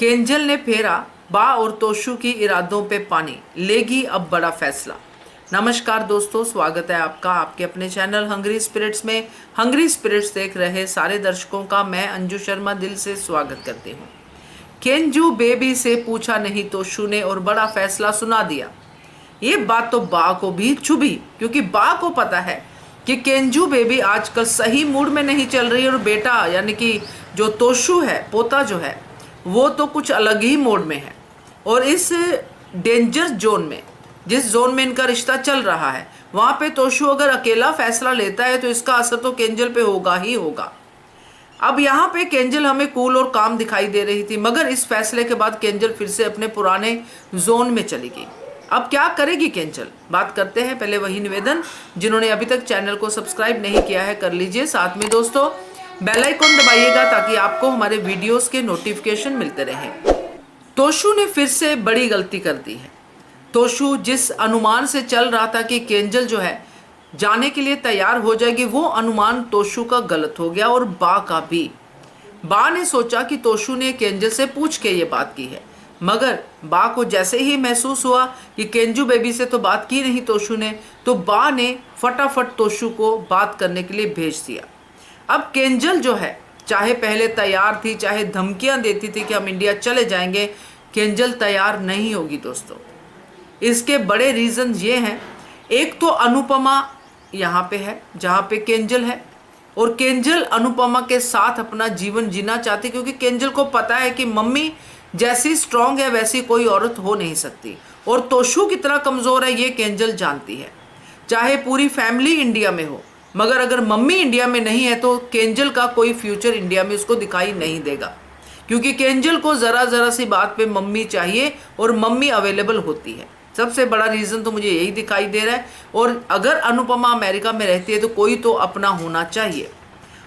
केंजल ने फेरा बा और तोशु की इरादों पे पानी, लेगी अब बड़ा फैसला। नमस्कार दोस्तों, स्वागत है आपका आपके अपने चैनल हंग्री स्पिरिट्स में। हंग्री स्पिरिट्स देख रहे सारे दर्शकों का मैं अंजू शर्मा दिल से स्वागत करती हूँ। केंजू बेबी से पूछा नहीं तोशु ने और बड़ा फैसला सुना दिया। ये बात तो बा को भी चुभी, क्योंकि बा को पता है कि केंजू बेबी आजकल सही मूड में नहीं चल रही और बेटा यानी कि जो तोशु है, पोता जो है, वो तो कुछ अलग ही मोड में है। और इस डेंजर जोन में, जिस जोन में इनका रिश्ता चल रहा है, वहां पे तोशु अगर अकेला फैसला लेता है तो इसका असर तो केंजल पे होगा ही होगा। अब यहाँ पे केंजल हमें कूल और काम दिखाई दे रही थी, मगर इस फैसले के बाद केंजल फिर से अपने पुराने जोन में चली गई। अब क्या करेगी केंजल, बात करते हैं। पहले वही निवेदन, जिन्होंने अभी तक चैनल को सब्सक्राइब नहीं किया है कर लीजिए, साथ में दोस्तों बेल आइकन दबाइएगा ताकि आपको हमारे वीडियोस के नोटिफिकेशन मिलते रहें। तोशु ने फिर से बड़ी गलती कर दी है। तोशु जिस अनुमान से चल रहा था कि केंजल जो है जाने के लिए तैयार हो जाएगी, वो अनुमान तोशु का गलत हो गया और बा का भी। बा ने सोचा कि तोशु ने केंजल से पूछ के ये बात की है, मगर बा को जैसे ही महसूस हुआ कि केंजू बेबी से तो बात की नहीं तोशु ने, तो बा ने फटाफट तोशु को बात करने के लिए भेज दिया। अब केंजल जो है, चाहे पहले तैयार थी, चाहे धमकियां देती थी कि हम इंडिया चले जाएंगे, केंजल तैयार नहीं होगी दोस्तों। इसके बड़े रीजन ये हैं। एक तो अनुपमा यहाँ पे है जहाँ पे केंजल है, और केंजल अनुपमा के साथ अपना जीवन जीना चाहती, क्योंकि केंजल को पता है कि मम्मी जैसी स्ट्रांग है वैसी कोई औरत हो नहीं सकती, और तोशु कितना कमज़ोर है ये केंजल जानती है। चाहे पूरी फैमिली इंडिया में हो, मगर अगर मम्मी इंडिया में नहीं है तो केंजल का कोई फ्यूचर इंडिया में उसको दिखाई नहीं देगा, क्योंकि केंजल को ज़रा सी बात पे मम्मी चाहिए और मम्मी अवेलेबल होती है। सबसे बड़ा रीज़न तो मुझे यही दिखाई दे रहा है। और अगर अनुपमा अमेरिका में रहती है तो कोई तो अपना होना चाहिए।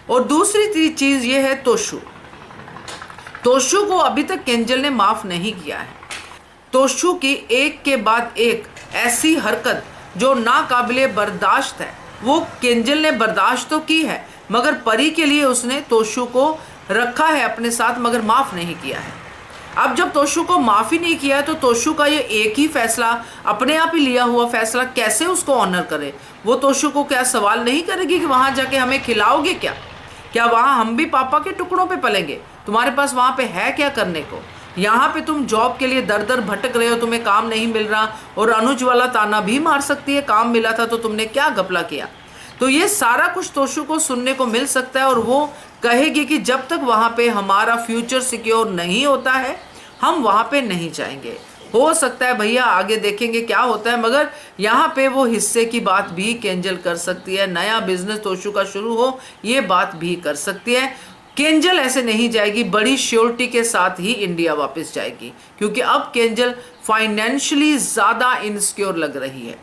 और दूसरी चीज़ ये है तोशु। तोशु को अभी तक केंजल ने माफ़ नहीं किया है। तोशु की एक के बाद एक ऐसी हरकत जो नाकाबिले बर्दाश्त है, वो केंजल ने बर्दाश्त तो की है, मगर परी के लिए उसने तोशु को रखा है अपने साथ, मगर माफ़ नहीं किया है। अब जब तोशु को माफ़ी नहीं किया है तो तोशु का ये एक ही फैसला, अपने आप ही लिया हुआ फैसला, कैसे उसको ऑनर करे। वो तोशु को क्या सवाल नहीं करेगी कि वहाँ जाके हमें खिलाओगे क्या, क्या वहाँ हम भी पापा के टुकड़ों पे पलेंगे, तुम्हारे पास वहाँ पे है क्या करने को। यहाँ पे तुम जॉब के लिए दर दर भटक रहे हो, तुम्हें काम नहीं मिल रहा, और अनुज वाला ताना भी मार सकती है, काम मिला था तो तुमने क्या घपला किया। तो ये सारा कुछ तोशु को सुनने को मिल सकता है, और वो कहेगी कि जब तक वहाँ पे हमारा फ्यूचर सिक्योर नहीं होता है हम वहाँ पे नहीं जाएंगे। हो सकता है भैया आगे देखेंगे क्या होता है, मगर यहाँ पे वो हिस्से की बात भी केंजल कर सकती है। नया बिजनेस तोशु का शुरू हो, ये बात भी कर सकती है। केंजल ऐसे नहीं जाएगी, बड़ी श्योरिटी के साथ ही इंडिया वापस जाएगी, क्योंकि अब केंजल फाइनेंशियली ज़्यादा इनसिक्योर लग रही है।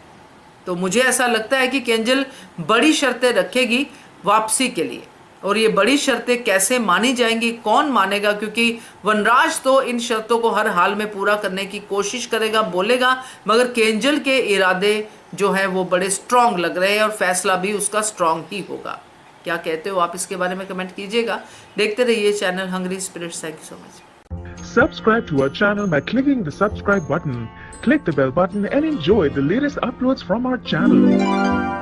तो मुझे ऐसा लगता है कि केंजल बड़ी शर्तें रखेगी वापसी के लिए, और ये बड़ी शर्तें कैसे मानी जाएंगी, कौन मानेगा, क्योंकि वनराज तो इन शर्तों को हर हाल में पूरा करने की कोशिश करेगा, बोलेगा, मगर केंजल के इरादे जो है वो बड़े स्ट्रांग लग रहे हैं और फैसला भी उसका स्ट्रांग ही होगा। क्या कहते हो आप इसके बारे में कमेंट कीजिएगा। देखते रहिए channel Hungry Spirits. Thank you so much. Subscribe to our channel by clicking the subscribe button. Click the bell button and enjoy the latest uploads from our channel.